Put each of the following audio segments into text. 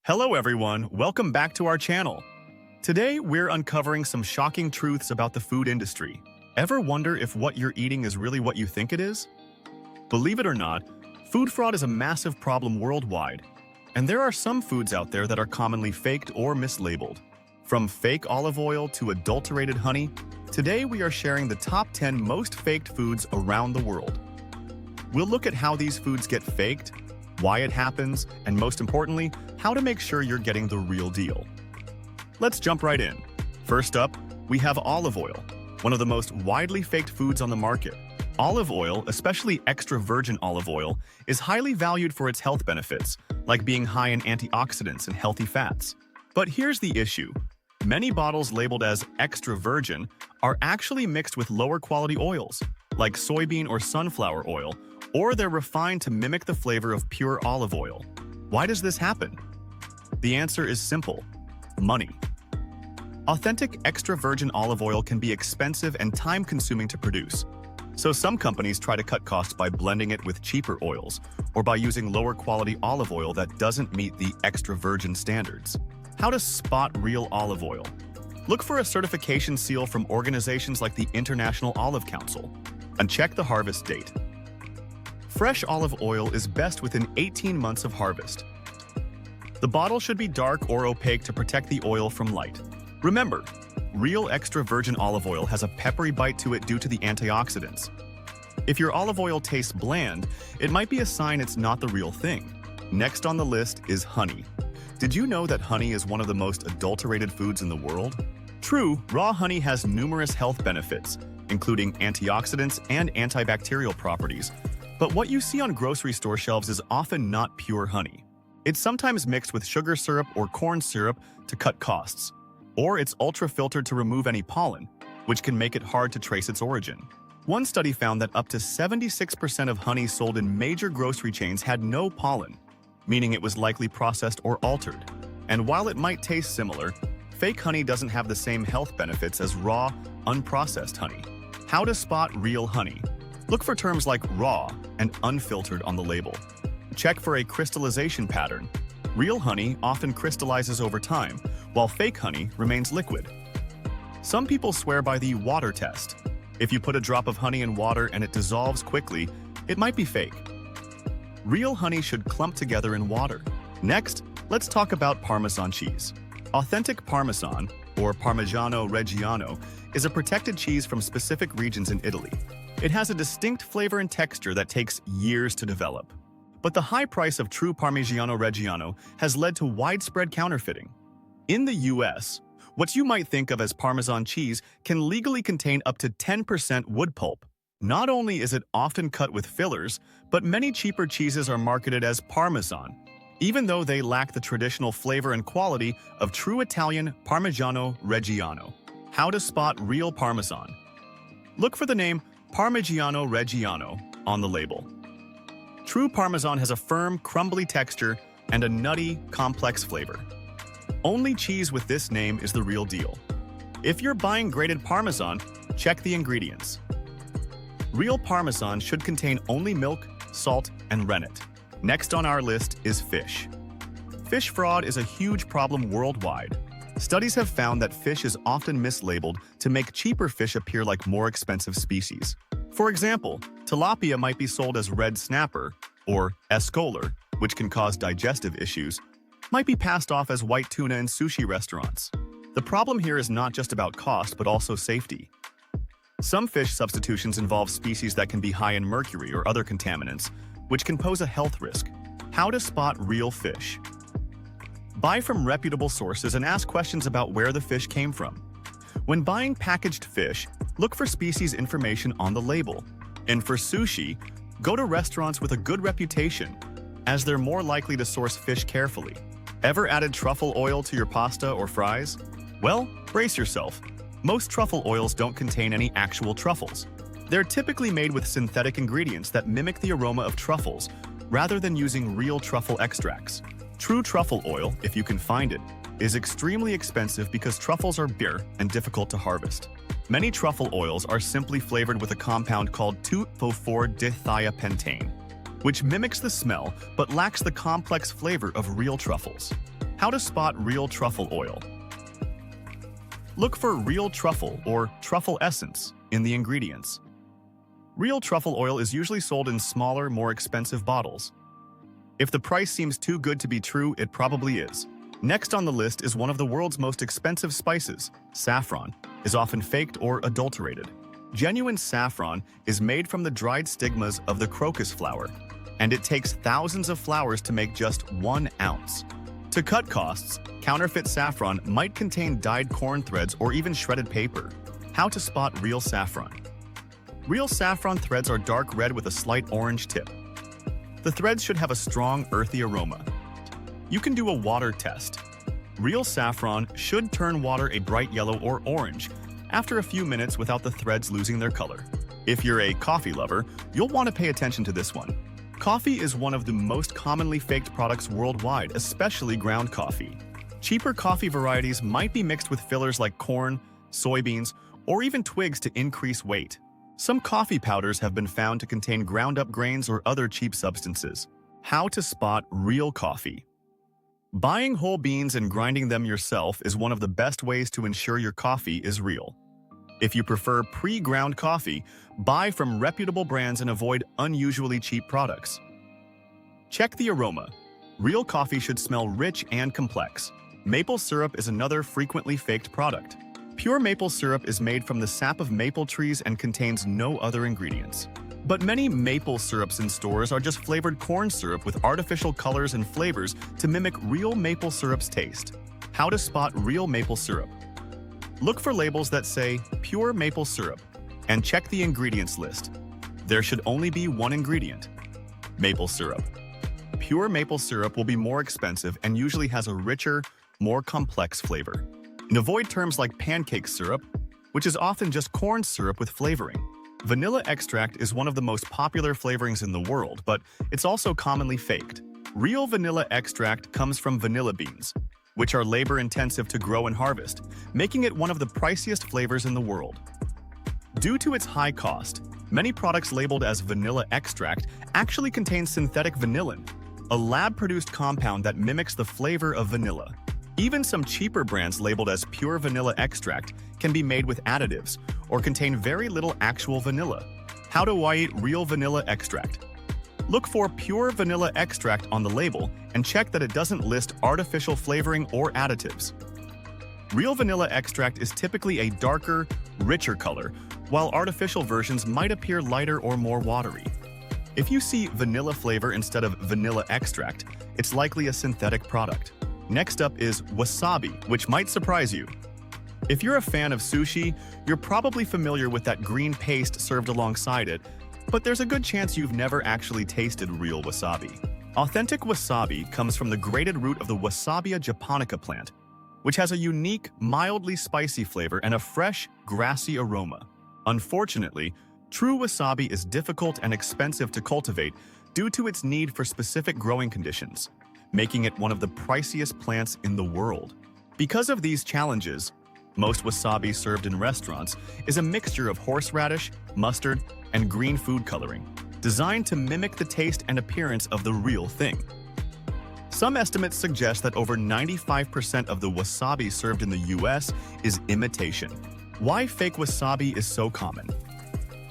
Hello everyone, welcome back to our channel. Today we're uncovering some shocking truths about the food industry. Ever wonder if what you're eating is really what you think it is? Believe it or not, food fraud is a massive problem worldwide, and there are some foods out there that are commonly faked or mislabeled. From fake olive oil to adulterated honey, today we are sharing the top 10 most faked foods around the world. We'll look at how these foods get faked, why it happens, and most importantly, how to make sure you're getting the real deal. Let's jump right in. First up, we have olive oil, one of the most widely faked foods on the market. Olive oil, especially extra virgin olive oil, is highly valued for its health benefits, like being high in antioxidants and healthy fats. But here's the issue. Many bottles labeled as extra virgin are actually mixed with lower quality oils, like soybean or sunflower oil, or they're refined to mimic the flavor of pure olive oil. Why does this happen? The answer is simple: money. Authentic extra virgin olive oil can be expensive and time-consuming to produce, so some companies try to cut costs by blending it with cheaper oils or by using lower quality olive oil that doesn't meet the extra virgin standards. How to spot real olive oil? Look for a certification seal from organizations like the International Olive Council, and check the harvest date. Fresh olive oil is best within 18 months of harvest. The bottle should be dark or opaque to protect the oil from light. Remember, real extra virgin olive oil has a peppery bite to it due to the antioxidants. If your olive oil tastes bland, it might be a sign it's not the real thing. Next on the list is honey. Did you know that honey is one of the most adulterated foods in the world? True, raw honey has numerous health benefits, including antioxidants and antibacterial properties. But what you see on grocery store shelves is often not pure honey. It's sometimes mixed with sugar syrup or corn syrup to cut costs. Or it's ultra-filtered to remove any pollen, which can make it hard to trace its origin. One study found that up to 76% of honey sold in major grocery chains had no pollen, meaning it was likely processed or altered. And while it might taste similar, fake honey doesn't have the same health benefits as raw, unprocessed honey. How to spot real honey? Look for terms like raw and unfiltered on the label. Check for a crystallization pattern. Real honey often crystallizes over time, while fake honey remains liquid. Some people swear by the water test. If you put a drop of honey in water and it dissolves quickly, it might be fake. Real honey should clump together in water. Next, let's talk about Parmesan cheese. Authentic Parmesan, or Parmigiano Reggiano, is a protected cheese from specific regions in Italy. It has a distinct flavor and texture that takes years to develop. But the high price of true Parmigiano Reggiano has led to widespread counterfeiting. In the US, what you might think of as Parmesan cheese can legally contain up to 10% wood pulp. Not only is it often cut with fillers, but many cheaper cheeses are marketed as Parmesan, even though they lack the traditional flavor and quality of true Italian Parmigiano Reggiano. How to spot real Parmesan? Look for the name Parmigiano Reggiano on the label. True Parmesan has a firm, crumbly texture and a nutty, complex flavor. Only cheese with this name is the real deal. If you're buying grated Parmesan, check the ingredients. Real Parmesan should contain only milk, salt, and rennet. Next on our list is fish. Fish fraud is a huge problem worldwide. Studies have found that fish is often mislabeled to make cheaper fish appear like more expensive species. For example, tilapia might be sold as red snapper, or escolar, which can cause digestive issues, might be passed off as white tuna in sushi restaurants. The problem here is not just about cost, but also safety. Some fish substitutions involve species that can be high in mercury or other contaminants, which can pose a health risk. How to spot real fish? Buy from reputable sources and ask questions about where the fish came from. When buying packaged fish, look for species information on the label. And for sushi, go to restaurants with a good reputation, as they're more likely to source fish carefully. Ever added truffle oil to your pasta or fries? Well, brace yourself. Most truffle oils don't contain any actual truffles. They're typically made with synthetic ingredients that mimic the aroma of truffles, rather than using real truffle extracts. True truffle oil, if you can find it, is extremely expensive because truffles are rare and difficult to harvest. Many truffle oils are simply flavored with a compound called 2,4-dithiapentane, which mimics the smell but lacks the complex flavor of real truffles. How to spot real truffle oil. Look for real truffle or truffle essence in the ingredients. Real truffle oil is usually sold in smaller, more expensive bottles. If the price seems too good to be true, it probably is. Next on the list is one of the world's most expensive spices, saffron, is often faked or adulterated. Genuine saffron is made from the dried stigmas of the crocus flower, and it takes thousands of flowers to make just 1 ounce. To cut costs, counterfeit saffron might contain dyed corn threads or even shredded paper. How to spot real saffron. Real saffron threads are dark red with a slight orange tip. The threads should have a strong, earthy aroma. You can do a water test. Real saffron should turn water a bright yellow or orange after a few minutes without the threads losing their color. If you're a coffee lover, you'll want to pay attention to this one. Coffee is one of the most commonly faked products worldwide, especially ground coffee. Cheaper coffee varieties might be mixed with fillers like corn, soybeans, or even twigs to increase weight. Some coffee powders have been found to contain ground-up grains or other cheap substances. How to spot real coffee. Buying whole beans and grinding them yourself is one of the best ways to ensure your coffee is real. If you prefer pre-ground coffee, buy from reputable brands and avoid unusually cheap products. Check the aroma. Real coffee should smell rich and complex. Maple syrup is another frequently faked product. Pure maple syrup is made from the sap of maple trees and contains no other ingredients. But many maple syrups in stores are just flavored corn syrup with artificial colors and flavors to mimic real maple syrup's taste. How to spot real maple syrup. Look for labels that say pure maple syrup and check the ingredients list. There should only be one ingredient: maple syrup. Pure maple syrup will be more expensive and usually has a richer, more complex flavor. And avoid terms like pancake syrup, which is often just corn syrup with flavoring. Vanilla extract is one of the most popular flavorings in the world, but it's also commonly faked. Real vanilla extract comes from vanilla beans, which are labor-intensive to grow and harvest, making it one of the priciest flavors in the world. Due to its high cost, many products labeled as vanilla extract actually contain synthetic vanillin, a lab-produced compound that mimics the flavor of vanilla. Even some cheaper brands labeled as pure vanilla extract can be made with additives or contain very little actual vanilla. How to eat real vanilla extract. Look for pure vanilla extract on the label and check that it doesn't list artificial flavoring or additives. Real vanilla extract is typically a darker, richer color, while artificial versions might appear lighter or more watery. If you see vanilla flavor instead of vanilla extract, it's likely a synthetic product. Next up is wasabi, which might surprise you. If you're a fan of sushi, you're probably familiar with that green paste served alongside it, but there's a good chance you've never actually tasted real wasabi. Authentic wasabi comes from the grated root of the Wasabia japonica plant, which has a unique, mildly spicy flavor and a fresh, grassy aroma. Unfortunately, true wasabi is difficult and expensive to cultivate due to its need for specific growing conditions, making it one of the priciest plants in the world. Because of these challenges, most wasabi served in restaurants is a mixture of horseradish, mustard, and green food coloring, designed to mimic the taste and appearance of the real thing. Some estimates suggest that over 95% of the wasabi served in the US is imitation. Why fake wasabi is so common?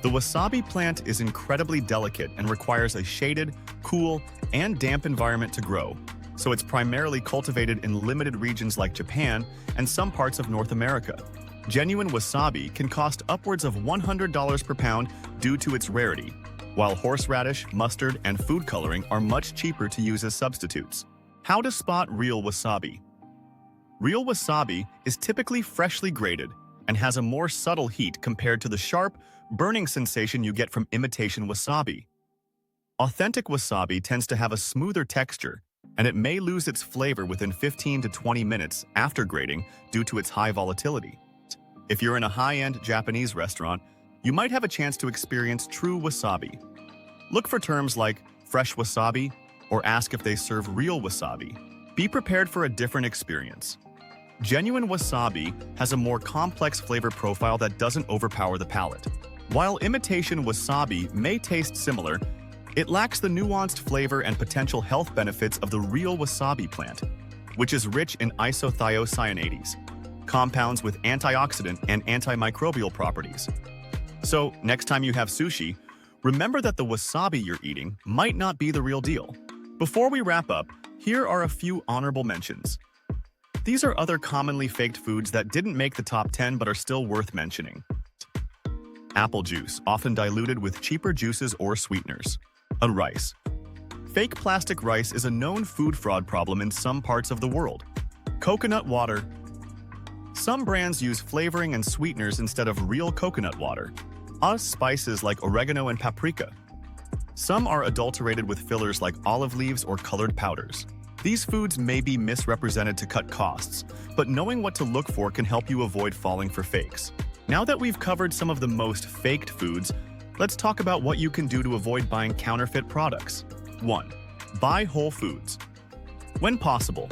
The wasabi plant is incredibly delicate and requires a shaded, cool, and damp environment to grow, so it's primarily cultivated in limited regions like Japan and some parts of North America. Genuine wasabi can cost upwards of $100 per pound due to its rarity, while horseradish, mustard, and food coloring are much cheaper to use as substitutes. How to spot real wasabi. Real wasabi is typically freshly grated and has a more subtle heat compared to the sharp, burning sensation you get from imitation wasabi. Authentic wasabi tends to have a smoother texture, and it may lose its flavor within 15 to 20 minutes after grating due to its high volatility. If you're in a high-end Japanese restaurant, you might have a chance to experience true wasabi. Look for terms like fresh wasabi or ask if they serve real wasabi. Be prepared for a different experience. Genuine wasabi has a more complex flavor profile that doesn't overpower the palate. While imitation wasabi may taste similar, it lacks the nuanced flavor and potential health benefits of the real wasabi plant. which is rich in isothiocyanates, compounds with antioxidant and antimicrobial properties. So, next time you have sushi, remember that the wasabi you're eating might not be the real deal. Before we wrap up, here are a few honorable mentions. These are other commonly faked foods that didn't make the top 10 but are still worth mentioning. Apple juice, often diluted with cheaper juices or sweeteners. Rice. Fake plastic rice is a known food fraud problem in some parts of the world. Coconut water. Some brands use flavoring and sweeteners instead of real coconut water. Spices like oregano and paprika. Some are adulterated with fillers like olive leaves or colored powders. These foods may be misrepresented to cut costs, but knowing what to look for can help you avoid falling for fakes. Now that we've covered some of the most faked foods, let's talk about what you can do to avoid buying counterfeit products. 1. Buy whole foods. When possible.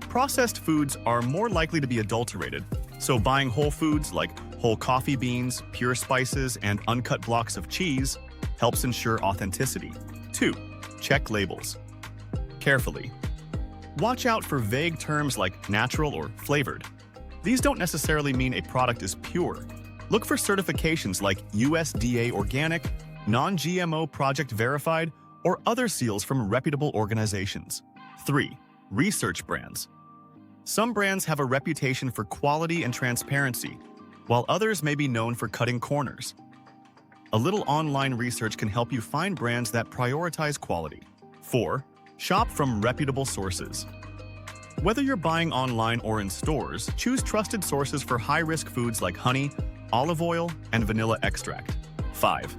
Processed foods are more likely to be adulterated, so buying whole foods like whole coffee beans, pure spices, and uncut blocks of cheese helps ensure authenticity. 2. Check labels carefully. Watch out for vague terms like natural or flavored. These don't necessarily mean a product is pure. Look for certifications like USDA Organic, Non-GMO Project Verified, or other seals from reputable organizations. 3. Research brands. Some brands have a reputation for quality and transparency, while others may be known for cutting corners. A little online research can help you find brands that prioritize quality. 4. Shop from reputable sources. Whether you're buying online or in stores, choose trusted sources for high-risk foods like honey, olive oil, and vanilla extract. 5.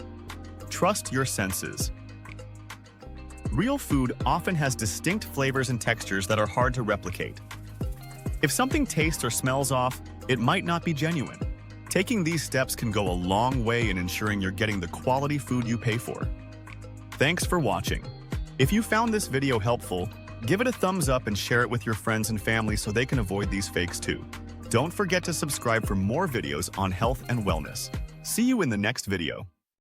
Trust your senses. Real food often has distinct flavors and textures that are hard to replicate. If something tastes or smells off, it might not be genuine. Taking these steps can go a long way in ensuring you're getting the quality food you pay for. Thanks for watching. If you found this video helpful, give it a thumbs up and share it with your friends and family so they can avoid these fakes too. Don't forget to subscribe for more videos on health and wellness. See you in the next video.